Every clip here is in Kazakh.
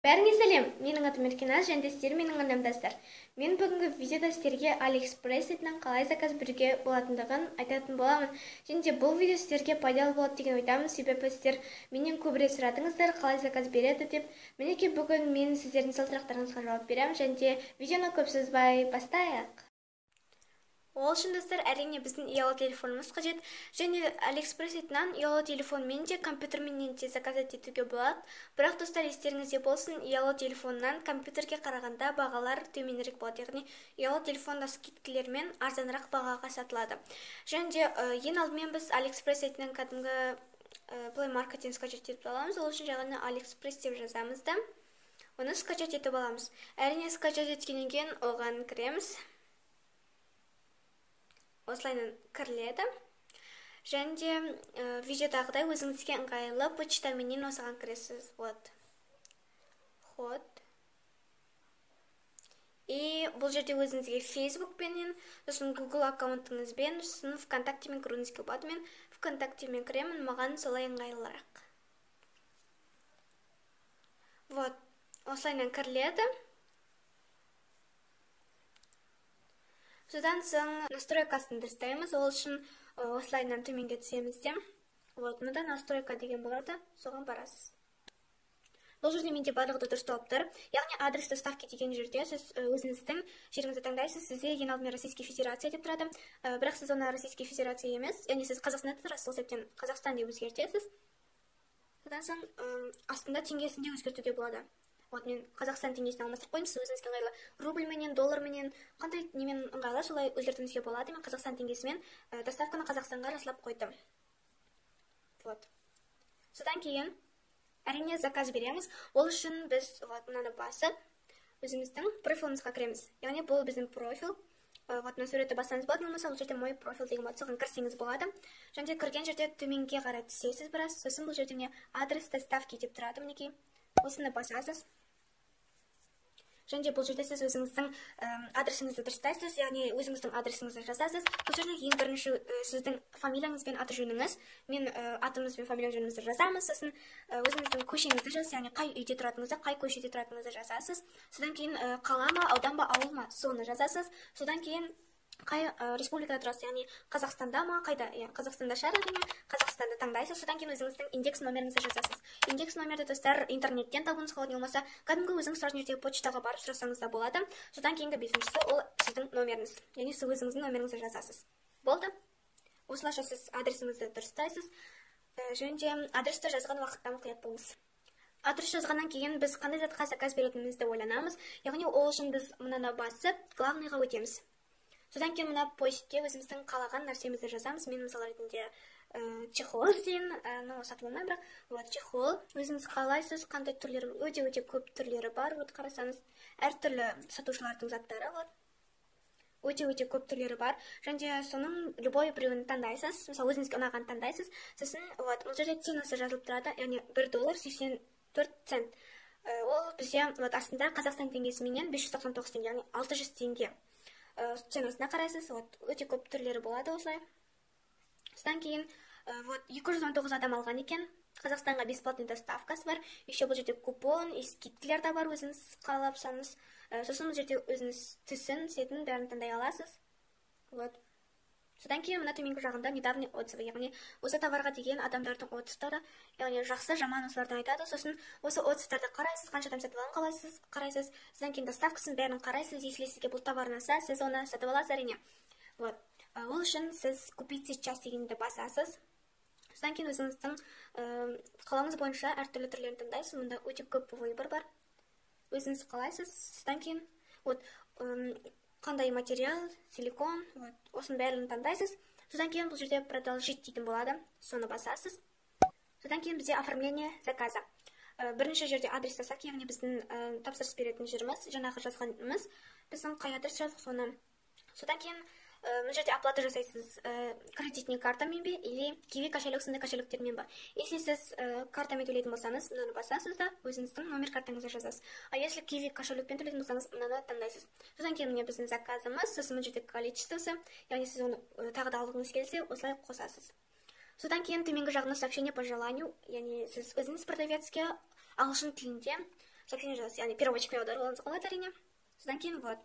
Бәріңе сәлем, менің атым Еркеназ, және сіздер менің қадамдастар. Мен бүгінгі видеода сіздерге AliExpress сайтынан қалай заказ беруге болатындығын айтатын боламын. Және де бұл видео сіздерге пайдалы болады деген ойдамын, себебі сіздер менен көбірек сұрадыңыздар, қалай заказ береді деп. Мінекей бүгін мен сіздердің сұрақтарыңызға жауап беремін, және де видеоны көп созбай бастайық. Ол үшін достар, әрине біздің ұялы телефонымыз қажет, және AliExpress сайтынан ұялы телефонмен де компьютерменен де заказ етуге болады. Бірақ достар, естеріңізде болсын, ұялы телефоннан компьютерге қарағанда бағалар төменірек болады, яғни ұялы телефонда скидкілермен арзанырақ бағаға сатылады. Және де ең алдымен біз AliExpress сайтынан кәдімгі Play Market'ен скачать етіп аламыз. Ол үшін жағына AliExpress деп жазамыз да, оны скачать етіп аламыз. Әрине скачать еткеннен кейін оған кіреміз. Осылайынан кіріледі. Және де видеодағыдай өзіңізге ыңғайлы почтаменен осыған кіресіз. Ход. И бұл жерде өзіңізге Facebook-пенен, сосын Google аккаунтыңызбен, сосын ВКонтактемен кіруіңізге болады. Мен ВКонтактемен кіремін, маған солай ыңғайлырақ. Осылайынан кіріледі. Содан соң настройкасын дұрыстаймыз. Ол үшін осылайынан төменге түсеміз де. Мында настройка деген болады, соған барасыз. Бұл жерде менде барлығы дұрысталып тұр. Яғни адрес доставки деген жерде сіз өзіңіздің жеріңізді таңдайсыз. Сізде ең алдымен Российский Федерация деп тұрады. Бірақ сіз оны Российский Федерация емес, яғни сіз Қазақстанда тұрасыз, сол себептен Қазақстан деп өзгертесіз. Содан соң астында теңгесін де өзгертуге болады. Мен Қазақстан теңгесін алмастырып қойдым, сіз өзіңізге ыңғайлы рубльменен, долларменен, қандай немен ыңғайлы, солай өзгертуіңізге болады. Мен Қазақстан теңгесімен доставканы Қазақстанға жасап қойдым. Содан кейін әрине заказ береміз. Ол үшін біз мынаны басып өзіміздің профилімізге кіреміз. Яғни бұл біздің профил. Мына суретті бассаңыз болады, болмаса бұл жерде мой профил деген болады, соған кірсеңіз болады. Және кірген жерде төменге қарай түсесіз біраз, сосын бұл жерде адрес доставки деп тұрады, мінекей. Осыны басасыз. Және де бұл жерде сіз өзіңіздің адресіңізді дұрыстайсыз, яғни өзіңіздің адресіңізді жазасыз. Бұл жерде ең бірінші сіздің фамилияңыз бен аты жөніңіз. Мен атыңыз бен фамилия жөніңізді жазамыз. Сосын өзіңіздің көшеңізді жазасыз, яғни қай үйде тұратыныңызды, қай көшеде тұратыныңызды жазасыз. Содан кейін қала ма, аудан ба, ауыл ма, соны жазасыз. Содан кейін қай республикада тұрасыз, яғни Қазақстанда ма, қайда, Қазақстанда шығар, әрине, Қазақстанды таңдайсыз. Содан кейін өзіңіздің индекс номеріңізді жазасыз. Индекс номерді достар интернеттен табуыңызға болады, болмаса кәдімгі өзіңіз тұратын жердегі почтаға барып сұрасаңыз да болады. Содан кейінгі бесіншісі ол сіздің номеріңіз, яғни сіз өзіңіздің номеріңізді жазасыз. Болды. Осылайша сіз адресіңізді дұрыстайсыз. Және де адресті жазған уақытта мұқият болыңыз. Адрес жазғаннан кейін біз қандай затқа заказ беретінімізді ойланамыз. Яғни ол үшін біз мынаны басып главныйға өтеміз. Содан кейін мына поштке өзіміздің қалаған нәрсемізді жазамыз. Мен мысалы ретінде чехол дейін, сатылымнан бірақ чехол. Өзіңіз қалайсыз, қандай түрлері, өте көп түрлері бар. Қарасаңыз, әртүрлі сатушылардың заттары бар. Өте көп түрлері бар. Және де соның любой біреуін таңдайсыз. Мысалы өзіңізге ұнаған таңдайсыз. Сосын бұл жерде ценасы жазылып тұрады, яғни $1.84. Ол бізде астында Қазақстан теңгесіменен 599 теңге, яғни 600 теңге. Ценасына қарайсыз, өте көп түрлері болады осылай. Содан кейін 219 адам алған екен. Қазақстанға бесплатный доставкасы бар. Еще бұл жерде купон, скидкілер де бар, өзіңіз қалапсаңыз. Сосын бұл жерде өзіңіз түсін, сетін бәрін таңдай аласыз. Содан кейін мына төменгі жағында недавний отзывы, яғни осы товарға деген адамдардың отзывтары, яғни жақсы, жаман осылардан айтады. Сосын осы отзывтарды қарайсыз, қанша адам сатып алғанын қарайсыз. Содан кейін доставкасын бәрін қарайсыз, если сізге бұл товар ұнаса, сіз оны сатып аласыз әрине. Ол үшін сіз купить сейчас дегенді басасыз. Содан кейін өзіңіздің қалаңыз бойынша әртүрлі түрлерін таңдайсыз. Мұнда өте көп выбор бар. Өзіңіз қалайсыз. Содан кейін қандай материал, силикон, осының бәрін таңдайсыз. Содан кейін бұл жерде продолжить дейтін болады, соны басасыз. Содан кейін бізде оформление заказа. Бірінші жерде адрес доставки, яғни біздің тапсырыс беретін жеріміз, жаңағы жазғанымыз, біздің қай адрес жаздық соны. Содан кейін бұл жерде оплата жасайсыз кредитный картамен бе, или киви кошелек сынды кошелектермен ба. Если сіз картамен төлейтін болсаңыз, мынаны басасыз да, өзіңіздің номер картаңызды жазасыз. А если киви кошелекпен төлейтін болсаңыз, мынаны таңдайсыз. Содан кейін міне біздің заказымыз, сосын бұл жерде количествосы, яғни сіз оны тағы да алғыңыз келсе, осылай қосасыз. Содан кейін төменгі жағына сообщение по желанию, яғни сіз өзіңіз продавецке ағылшын тілінде сообщение жазасыз, яғни переводчикпен аударуларыңызға болады әрине. Содан кейін вот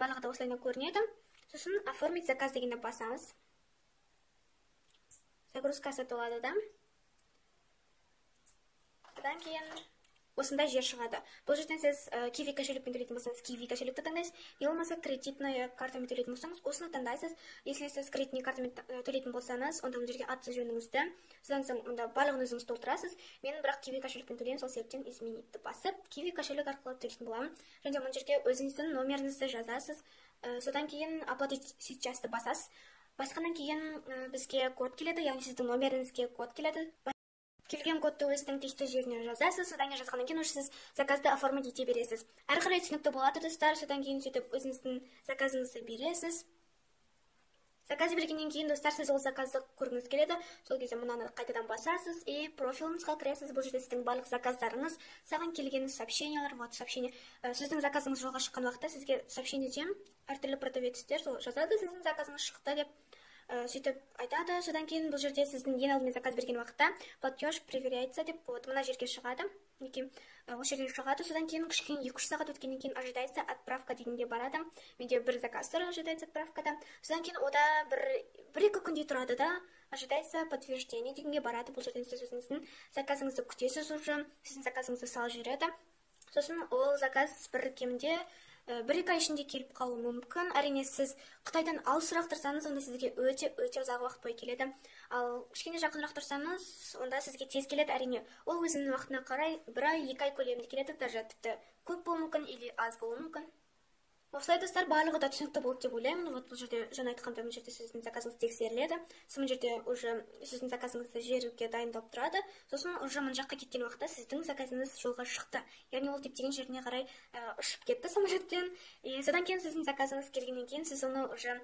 барлығы да осылайынан көрінеді. Сосын оформить заказ дегенде басамыз. Загрузкасы толады да. Содан кейін осындай жер шығады. Бұл жерден сіз Kiwi кошелектен төлейтін болсаңыз, Kiwi кошелекті таңдайсыз. Не болмаса кредитная картамен төлейтін болсаңыз, осыны таңдайсыз. Если сіз кредитный картамен төлейтін болсаңыз, онда бұл жерге аты жөніңізді, содан соң онда барлығын өзіңіз толтырасыз. Мен бірақ Kiwi кошелекпен төлеймін, сол себептен изменитті басып, Kiwi кошелек арқылы төлейтін боламын. Және бұл жерге өзіңіздің номеріңізді жазасыз. Содан кейін оплатить сейчасты басасыз. Басқаннан кейін бізге код келеді, яғни сіздің номеріңізге код келеді. Келген кодты өзінің тиісті жеріне жазасыз, содан кейін жазғаннан кейін сіз заказды оформить ете бересіз. Әрі қарай түсінікті болады достар, содан кейін сөйтіп өзіңіздің заказыңызды бересіз. Заказ бергеннен кейін достар, сіз ол заказды көргіңіз келеді. Сол кезде мынаны қайтадан басасыз и профиліңізге кіресіз. Бұл жерде сіздің барлық заказдарыңыз, саған келген сообщениялар, вот сообщение. Сіздің заказыңыз жолға шыққан уақытта сізге сообщениеде әртүрлі продавецтер жазады, сіздің заказыңыз шықты деп. Сөйтіп айтады. Содан кейін бұл жерде сіздің ең алдымен заказ берген уақытта платеж проверяется деп мына жерге шығады. Осы жерден шығады. Содан кейін кішкене 2-3 сағат өткеннен кейін ожидается отправка дегенге барады. Менде бір заказ тұр ожидается отправкада. Содан кейін ода бір-екі күндей тұрады да ожидается подтверждение дегенге барады. Бұл жерден сіз өзіңіздің заказыңызды күтесіз уже. Сіздің заказыңызды салып жібереді. Сосын ол заказ бір кемде 1-2 ай ішінде келіп қалуы мүмкін. Әрине сіз Қытайдан алыс тұрсаңыз, онда сізге өте ұзақ уақыт бойы келеді. Ал кішкене жақынырақ тұрсаңыз, онда сізге тез келеді. Әрине ол өзінің уақытына қарай 1 ай, 2 ай көлемінде келеді. Даже тіпті көп болуы мүмкін или аз болуы мүмкін. Осылай достар, барлығы да түсінікті болды деп ойлаймын. Вот бұл жерде жаңа айтқандай, бұл жерде сіздің заказыңыз тексеріледі. Сол жерде уже сіздің заказыңызды жерге дайындалып тұрады. Сосын уже мына жаққа кеткен уақытта сіздің заказыңыз жолға шықты. Яғни ол діттеген жеріне қарай ұшып кетті самолеттен. Содан кейін сіздің заказыңыз келгеннен кейін сіз оны уже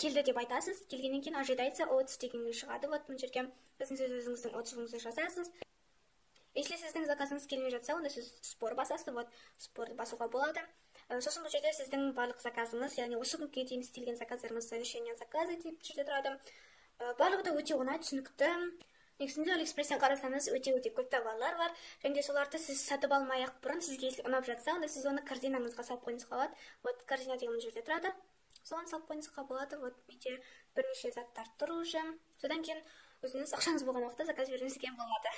келді деп айтасыз. Келгеннен кейін ожидается отзыв дегенге шығады. Вот мына жерге өзіңіздің отзывыңызды жазасыз. Если сіздің заказыңыз келмей жатса, онда сіз спор басасыз. Вот спорды басуға болады. Сосын бұл жерде сіздің барлық заказыңыз, яғни осы күнге дейін істелген заказдарыңыз, совершение заказы деп жерде тұрады. Барлығы да өте оңай, түсінікті. Негізінде Алиэкспресстен қарасаңыз өте көп товарлар бар. Және соларды сіз сатып алмай-ақ бұрын сізге ұнап жатса, онда сіз оны корзинаңызға салып қойыңызға болады. Вот корзина деген жерде тұрады. Соған салып қойыңызға болады. Вот менде бірнеше заттар тұр уже. Содан кейін өзіңіз ақшаңыз болған уақытта заказ беруіңізге болады.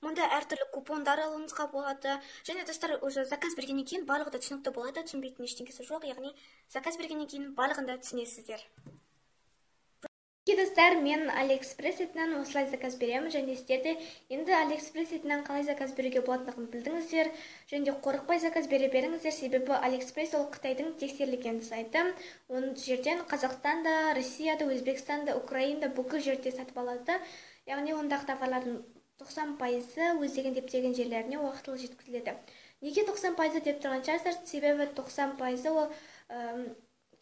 Мұнда әртүрлі купондар алуыңызға болады. Және достар, уже заказ бергеннен кейін барлығы да түсінікті болады, түсінбейтін ештеңесі жоқ, яғни заказ бергеннен кейін барлығын да түсінесіздер. Достар, мен Алиэкспресс сайтынан осылай заказ беремін, және сіздерде енді Алиэкспресс сайтынан қалай заказ беруге болатындығын білдіңіздер, және де қорықпай заказ бере беріңіздер, себебі Алиэкспресс ол Қытайдың тексерілген сайты. Оның жерден Қазақстанда, Россияда, Өзбекстанда, Украинада бүкіл жерде сатып алады. Яғни ондағы товарлардың 90% өздеген дептеген жерлеріне уақытылы жеткізіледі. Неге 90% деп тұрған шығарсыздар? Себебі 90% ол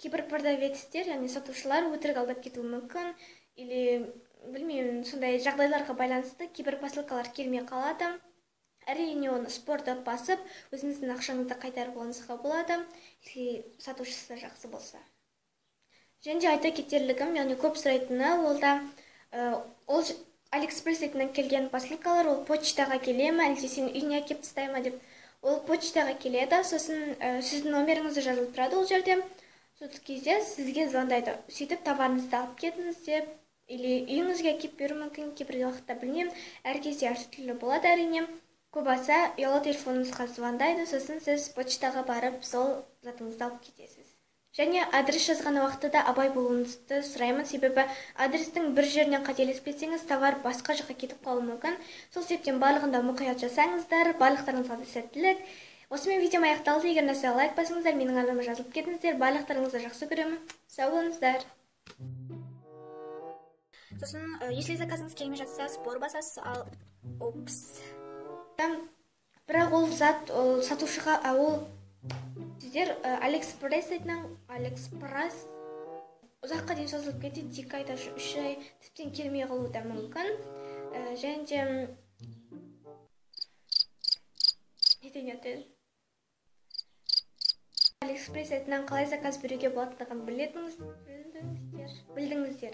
кейбір продавецтер, яғни сатушылар өтірік алдап кетуі мүмкін, или білмеймін, сондай жағдайларға байланысты кейбір посылкалар келмей қалады. Әрине оны спорда басып, өзіңіздің ақшаңызды қайтарып алуыңызға болады, если сатушысы жақсы болса. Және айта кетерлігім, яғни көп сұрайтыны, ол Алиэкспресс сайтынан келген посылкалар ол почтаға келе ме, әлде сен үйіне әкеп тастай ма деп. Ол почтаға келеді, сосын сіздің номеріңізді жазылып тұрады ол жерде. Сол кезде сізге звондайды. Сөйтіп товарыңызды алып кетіңіз деп, или үйіңізге әкеп беру мүмкін, кейбір уақытта білмеймін. Әр кезде әртүрлі болады әрине. Көбаса ұялы телефоныңызға звондайды, сосын сіз почтаға барып сол затыңызды алып кетесіз. Және адрес жазған уақытта абай болуыңызды сұраймын, себебі адрестің бір жерінен қателеспесеңіз, товар басқа жаққа кетіп қалуы мүмкін. Сол себептен барлығында мұқият жасаңыздар, барлықтарыңызға да сәттілік. Осымен видеом аяқталды. Егер нәрсе лайк басыңыздар, менің арнама жазылып кетіңіздер. Барлықтарыңызды жақсы көремін. Сау болыңыздар. Сосын, если заказыңыз келмей жатса, спор басасыз, ал бірақ ол зат сатушыға сіздер Алиэкспресс сайтынан ұзаққа дейін созылып кетеді, 2 айда 3 ай тіптен келмей қалуы да мүмкін. Және де Алиэкспресс сайтынан қалай заказ беруге болатындығын білдіңіздер.